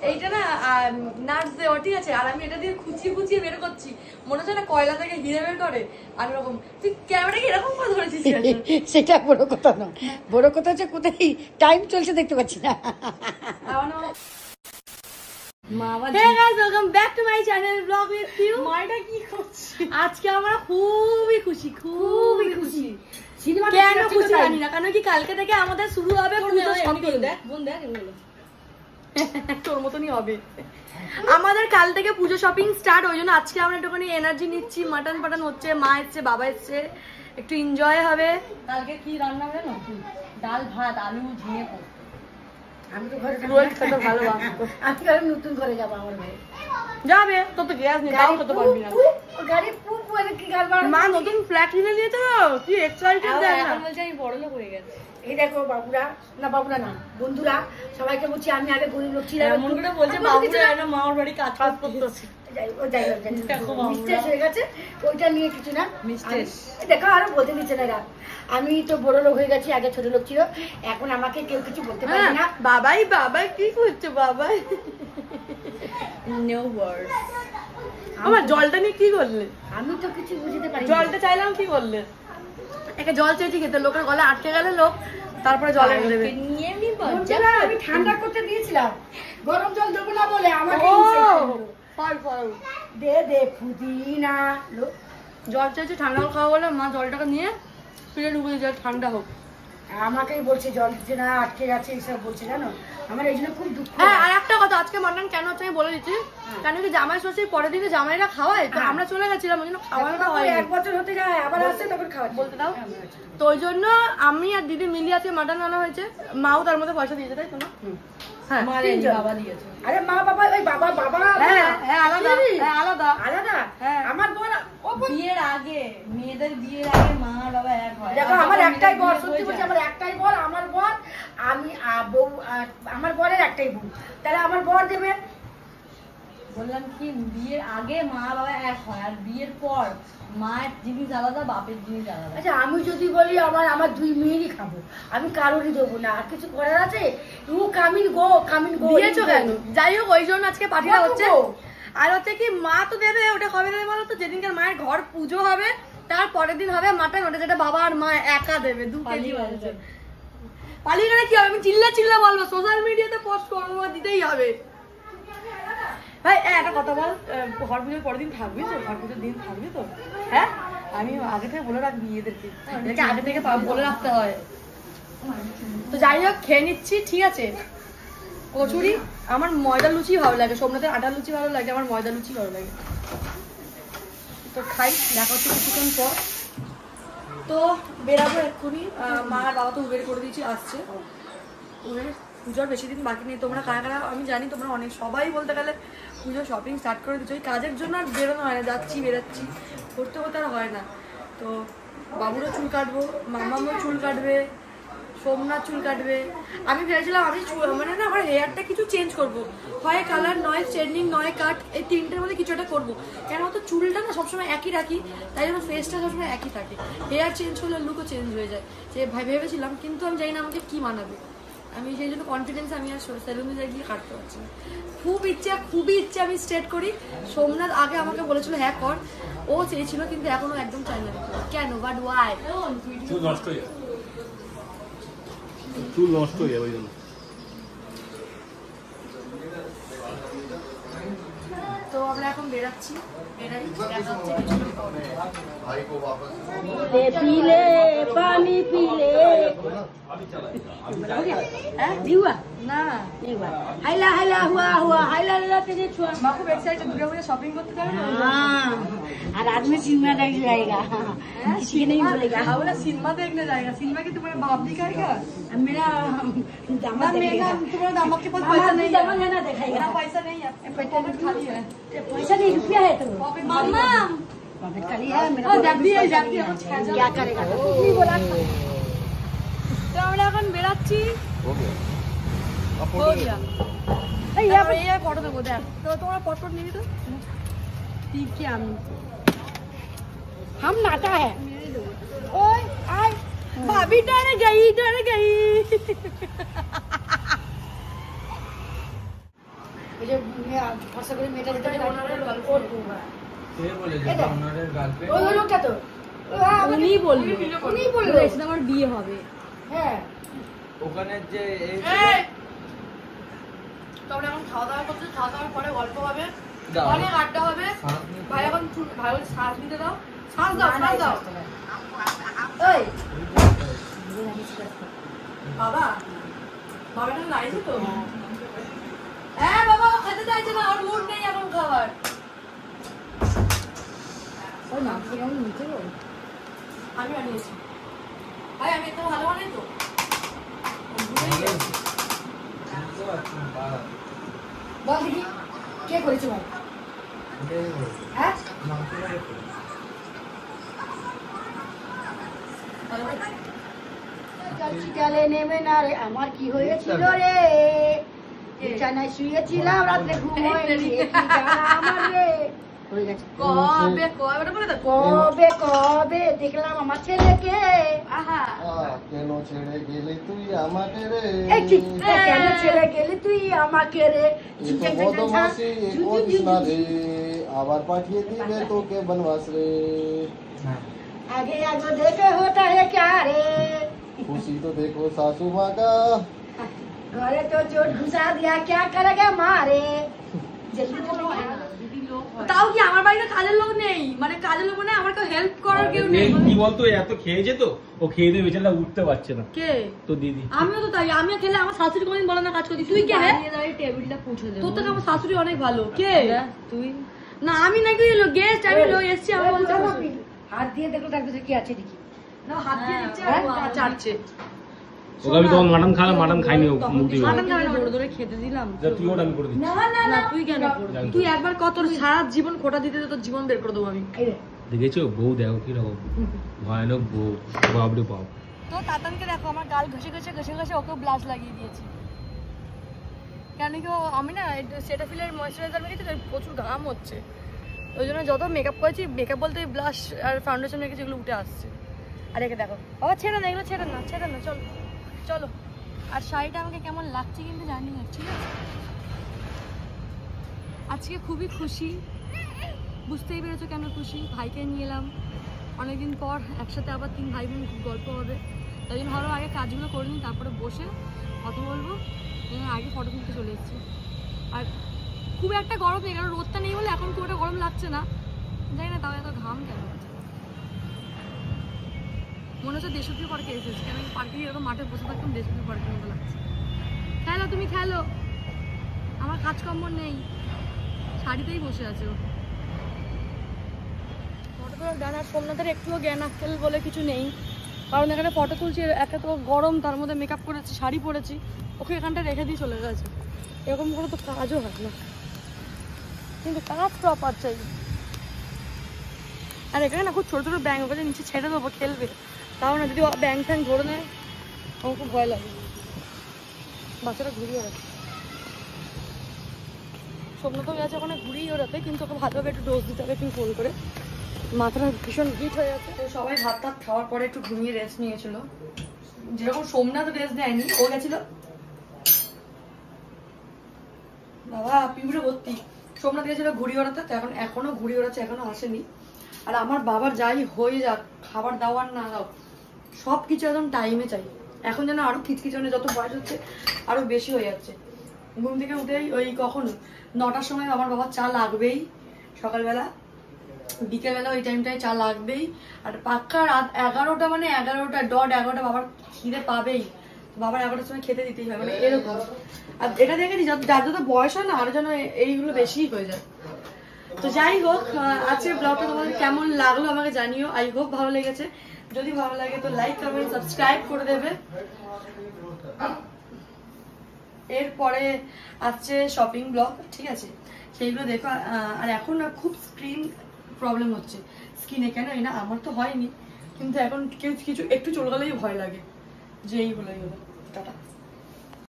এইটা না নাটস দেওয়া, ঠিক আছে, আর আমি এটা দিয়ে খুঁচিয়ে খুঁচিয়ে বের করছি, মনে হচ্ছে না কয়লা থেকে হিরে বের করে। আর এরকম তুই ক্যামেরাকে এরকম করে ধরেছিস। সেটা বড় কথা না, বড় কথা হচ্ছে কোথায় টাইম চলছে দেখতে পাচ্ছি না। আজকে আমরা খুবই খুশি, খুবই খুশি। কেন খুশি জানি না, কারণ কি কালকে থেকে আমাদের শুরু হবে তোর মতনই হবে। আমাদের কাল থেকে পুজো শপিং স্টার্ট, ওই জন্য আজকে আমরা একটুখানি এনার্জি নিচ্ছি। মাটন পাটন হচ্ছে, মা এসছে, বাবা এসছে, একটু এনজয় হবে। কালকে কি রান্না হবে না, ডাল ভাত আলু ঝিঙে পোস্ত। আমি তো ঘরে ভালো আজকে আমি নতুন ঘরে যাবো, আমার ঘরে যাবে তো, তো গ্যাস নেই, তাও খেতে পারবি না। গাড়ি পুপ বলে কি গাল মা নতুন ফ্ল্যাট কিনে নিয়েছে তো, কি এক্সাইটেড দেখ না, বলছে আমি বড় লোক হয়ে গেছে। এই দেখো বাবুরা না বন্ধুরা সবাইকে বলছি আমি আগে গরিব লোক ছিলাম, এমন করে বলছে বাবুরা না মামার বাড়ি কাজ করতেছে। হয়ে গেছে ওইটা নিয়ে কিছু না, দেখো আরো বলতে দিচ্ছে না। আমি তো বড় লোক হয়ে গেছি, আগে ছোট লোক ছিল, এখন আমাকে কেউ কিছু বলতে পারে না। বাবাই বাবাই কি করছে বাবাই, নো ওয়ার্ড। আমার জলটা নিয়ে কি করলে? আমি তো কিছু বুঝতে পারি, জলটা চাইলাম কি করলে? একটা জল চেয়েছি খেতে, লোকের গলা আটকে গেলে লোক তারপরে জল এনে দেবে। আমি ঠান্ডা করতে দিয়েছিলাম, গরম জল দেবো না বলে আমাকে দে পুদিনা জল চাইছি ঠান্ডা খাওয়া বলে, মা জলটাকে নিয়ে ফিরে ডুবে জল ঠান্ডা হোক। আমাকেই বলছে জল দিচ্ছে না, আটকে গেছে, এইসব বলছে জানো, আমার এই জন্য খুব দুঃখ। হ্যাঁ, আর একটা কথা, আজকে মাটন কেন হচ্ছে আমি বলে দিচ্ছি, কেন কি জামাই ষষ্ঠীর পরের দিনে জামাইরা খাওয়ায়, তো আমরা চলে গেছিলাম, ওই জন্য খাওয়ানোটা হয়। 1 বছর হতে যায়, আবার আসছে তখন খাওয়া বলতে দাও। তো ওই জন্য আমি আর দিদি মিলিয়ে আজকে মাটন আনা হয়েছে, মাও তার মধ্যে পয়সা দিয়েছে, তাই তো না? হ্যাঁ, বাবা দিয়েছে। আরে মা বাবা ওই বাবা আলাদা। আমার বোন বিয়ের আগে, মেয়েদের বিয়ের আগে মা আর বাবা এক হয়। দেখো আমার একটাই বর, সত্যি বলছি আমার একটাই বর, আমার বর আমি বউ, আমার বরের একটাই বউ, তাহলে আমার বর দেবে। বললাম কি বিয়ের আগে মা বাবা এক হয়, আর বিয়ের পর মায়ের জিনিস আলাদা, বাপের জিনিস আলাদা। আচ্ছা আমি যদি বলি আমার 2 মেয়েরই খাবো, আমি কারোরই দেবো না, আর কিছু করার আছে? কামিন গো দিয়েছো কেন? যাই হোক, ওই জন্য আজকে পার্টিটা হচ্ছে। আর হচ্ছে কি মা তো দেবে, ওটা কবে দেবে বলো তো? যেদিনকার মায়ের ঘর পুজো হবে তার পরের দিন হবে মাটন, ওটা যেটা বাবা আর মা একা দেবে 2 কেজি। পালিয়ে গেলে কি হবে? আমি চিল্লা বলবো, সোশ্যাল মিডিয়াতে পোস্ট করবো, দিতেই হবে। ভাই একটা কথা বল, ঘর পুজোর পরের দিন থাকবি তো? ঘর পুজোর দিন থাকবি তো? হ্যাঁ, আমি আগে থেকে বলে রাখবি এদেরকে, আগে থেকে বলে রাখতে হয়। তো যাই হোক, খেয়ে নিচ্ছি, ঠিক আছে? কচুরি, আমার ময়দা লুচি ভালো লাগে, সোমনাথের আটা লুচি ভালো লাগে, আমার ময়দা লুচি ভালো লাগে। তো খাই, দেখা হচ্ছে কিছুক্ষণ পর। তো বেরাবো এক্ষুনি, মা আর বাবা তো উবের করে দিয়েছি, আসছে। পুজোর বেশি দিন বাকি নেই। তোমরা কারা কারা, আমি জানি তোমরা অনেক সবাই বলতে গেলে পুজোর শপিং স্টার্ট করে দিচ্ছ। এই কাজের জন্য আর বেরোনো হয় না, যাচ্ছি বেরোচ্ছি, করতে করতে আর হয় না। তো বাবুরও চুল কাটবো, মামারও চুল কাটবে, সোমনাথ চুল কাটবে। আমি ভেবেছিলাম আমি মানে না, আমার হেয়ারটা কিছু চেঞ্জ করবো, হয় কালার, নয় স্ট্রেটনিং, নয় কাট, এই 3টের মধ্যে কিছু একটা করবো। কেন তো চুলটা না সবসময় একই রাখি, তাই জন্য ফেসটা সবসময় একই থাকে। হেয়ার চেঞ্জ হলে লুকও চেঞ্জ হয়ে যায়, যে ভেবেছিলাম, কিন্তু আমি জানি না আমাকে কি মানাবে। আমি সেই জন্য কনফিডেন্স আমি আর সেলুনে যাই গিয়ে কাটতে পারছি না। খুবই ইচ্ছে আমি স্ট্রেট করি। সোমনাথ আগে আমাকে বলেছিল হ্যাঁ কর, ও চেয়েছিল, কিন্তু এখনো একদম চাই না। কেন? But why? চুল নষ্ট হয়ে যাবে ওই জন্য। তো আমরা এখন বেরাচ্ছি, পিলে পানি পিলে না হাইলা হাইলা হুয়া হুয়া হাইলা হাইলা तेरे छुआ। মা খুব এক্সাইটেড, দুর্গা পূজা শপিং করতে যাবে না? और आज में सिनेमा देख जाएगा, किसी नहीं बोलेगा। हाँ बोला सिनेमा देखने जाएगा। सिनेमा की तुम्हारे बाप दिखाएगा? मेरा दामाद देखेगा। तुम्हारे दामाद के पास पैसा नहीं है? दामाद है ना दिखाएगा। पैसा नहीं है, पॉकेट खाली है। पैसा नहीं, रुपया है तो मामा पॉकेट खाली है मेरा। क्या करेगा? नहीं बोला। तो আমরা এখন বেরাচ্ছি। ফটো দেবো, দেখ তো তোমরা পটপট নিবি তো। हम नाटा है। ओए आय भाभी डर गई। এই যে ভরসা করে মেয়েটা যেতে ওই লোকটা তো উনিই বললো উনিই বললো আমার বিয়ে হবে। হ্যাঁ ওখানে যে তবে এখন খাওয়া দাওয়া করছে, খাওয়া দাওয়ার পরে গল্প হবে, দাও। অনেক আড্ডা হবে। ভাই এখন ভাই বলছে শ্বাস নিতে দাও, শ্বাস দাও, শ্বাস দাও। ওই বাবা বাবা এটা লাইছে তো। হ্যাঁ বাবা ও খেতে চাইছে না, ওর মুড নেই এখন খাবার। ওই মাংস কেমন নিচে গো আমি বানিয়েছি ভাই, আমি একটু ভালো বানাই তো। বল দেখি কে করেছে ভাই? হ্যাঁ শীতকালে নেমে না রে আমার কি হয়েছিল রে, বিছানায় শুয়েছিলাম রাত্রে ঘুম হয়নি আমার রে। হয়ে গেছে কবে কবে বলে তো কবে কবে দেখলাম আমার ছেলেকে। আহা কেন ছেড়ে গেলি তুই আমাকে রে, এই ঠিক কেন ছেড়ে গেলি তুই আমাকে রে। বদমাসি করিস না রে, আবার পাঠিয়ে দিবে তোকে বনবাস রে। आगे आगे देखे होता है क्या रे, खुशी तो देखो सासू माँ का, घरे तो चोट घुसा दिया क्या करेगा मारे। जल्दी चलो তাও কি আমার বাড়িতে কাজের লোক নেই, মানে কাজের লোক মানে আমার কেউ হেল্প করার কেউ নেই। কি বলতো এত খেয়েছে তো, ও খেয়ে দিয়ে বেচারা উঠতে পারছে না। কে? তো দিদি। আমিও তো তাই, আমিও খেলে আমার শাশুড়ি কোনদিন বলে না কাজ করতে। তুই কে রে? টেবিলটা পুছে দে। তোর থেকে আমার শাশুড়ি অনেক ভালো। কে? তুই না আমি নাকি গেস্ট, আমি লোক এসেছি, আমার বলছে हाथ दिए देखो তার ভিতরে কি আছে দেখি। না হাত দিয়ে দিচ্ছে হ্যাঁ, আর চাটছে। ওকে আমি তখন মাটন খালাম, মাটন খাইনি ও মুখ দিয়ে। মাটন খাবে না, দৌড়ে দৌড়ে খেতে দিলাম। যা তুই ওটা আমি করে দিচ্ছি। না না না তুই কেন করবি? তুই একবার কত সারা জীবন খোটা দিতে দিতে তোর জীবন বের করে দেবো আমি। এই রে দেখেছো বউ, দেখো কি রকম ভয়ানক বউ, বাবরে বাপ। তো তাতানকে দেখো আমার গাল ঘষে ঘষে ঘষে ঘষে ওকে ব্লাশ লাগিয়ে দিয়েছি। কেন কি আমি না সেটাফিলের ময়েশ্চারাইজার মেখেছি, প্রচুর ঘাম হচ্ছে, ওই জন্য যত মেকআপ করেছি, মেকআপ বলতে ব্লাশ আর ফাউন্ডেশন মেখেছি, এগুলো উঠে আসছে। আর একে দেখো বাবা, ছেড়ে না এগুলো, ছেড়ে না ছেড়ে না, চলো চলো। আর শাড়িটা আমাকে কেমন লাগছে কিন্তু জানি না, ঠিক আছে? আজকে খুবই খুশি, বুঝতেই পেরেছো কেন খুশি। ভাইকে নিয়ে এলাম অনেকদিন পর, একসাথে আবার 3 ভাই বোন, খুব গল্প হবে। তাই জন্য ভালো আগে কাজগুলো করে নিই, তারপরে বসে কথা বলবো। আগে ফটো তুলতে চলে এসেছি। আর খুব একটা গরম নেই, কারণ রোদটা নেই বলে এখন খুব একটা গরম লাগছে না, জানি না তাও এত ঘাম কেন হচ্ছে। মনে হচ্ছে দেশপ্রিয় পার্কে এসেছি, কেন পার্কে এরকম মাঠে বসে থাকতাম, দেশপ্রিয় পার্কের মতো লাগছে। খেলো তুমি খেলো, আমার কাজকর্ম নেই, শাড়িতেই বসে আছে ও। ফটো তোলার জ্ঞান আর সোমনাথের একটুও জ্ঞান আক্কেল বলে কিছু নেই, কারণ এখানে ফটো তুলছি, একটা তো গরম, তার মধ্যে মেকআপ করেছি, শাড়ি পরেছি, ওকে এখানটা রেখে দিয়ে চলে গেছে। এরকম করে তো কাজও হয় না, কিন্তু কাজ প্রপার চাই। আর এখানে না খুব ছোটো ছোটো ব্যাং, ওখানে নিচে ছেড়ে দেবো, খেলবে, তাও না যদি ব্যাং ফ্যাং ধরে নেয় আমার খুব ভয় লাগে। বাচ্চারা ঘুরিয়ে ওড়াচ্ছে, সোমনাথও গেছে ওখানে ঘুরিয়ে ওড়াতে, কিন্তু ওকে ভালোভাবে একটু ডোজ দিতে হবে, একটু ফোন করে, মাথাটা ভীষণ হিট হয়ে যাচ্ছে। তো সবাই ভাত টাত খাওয়ার পরে একটু ঘুমিয়ে রেস্ট নিয়েছিল, যেরকম সোমনাথ রেস্ট নেয়নি, ও গেছিল বাবা পিঁপড়ে ভর্তি। সোমনাথ গেছিল ঘুড়ি ওড়াতে, তো এখনো ঘুড়ি ওড়াচ্ছে, এখনো আসেনি। আর আমার বাবার যাই হয়ে যাক, খাবার দাবার না দাও, সব কিছু একদম টাইমে চাই। এখন যেন আরো খিচখিচনে, যত বয়স হচ্ছে আরো বেশি হয়ে যাচ্ছে। ঘুম থেকে উঠেই ওই কখন 9টার সময় আমার বাবার চা লাগবেই, সকালবেলা বিকেলবেলা ওই টাইমটায় চা লাগবেই। আর পাক্কা রাত 11টা, মানে 11টা বাবার খিদে পাবেই, বাবার 11টার সময় খেতে দিতেই হয়, মানে এরকম। আর এটা দেখেছি যার যত বয়স হয় না আরো যেন এইগুলো বেশিই হয়ে যায়। তো যাই হোক, আজকের ব্লগটা তোমাদের কেমন লাগলো আমাকে জানিও। আই হোপ ভালো লেগেছে, যদি ভালো লাগে তো লাইক কমেন্ট সাবস্ক্রাইব করে দেবে। এরপরে আসছে শপিং ব্লগ, ঠিক আছে, সেইগুলো দেখো। আর এখন না খুব স্ক্রিন প্রবলেম হচ্ছে স্কিনে, কেন এই না আমার তো হয়নি, কিন্তু এখন কিছু একটু চলে গেলেই ভয় লাগে যে এই হলো টাটা।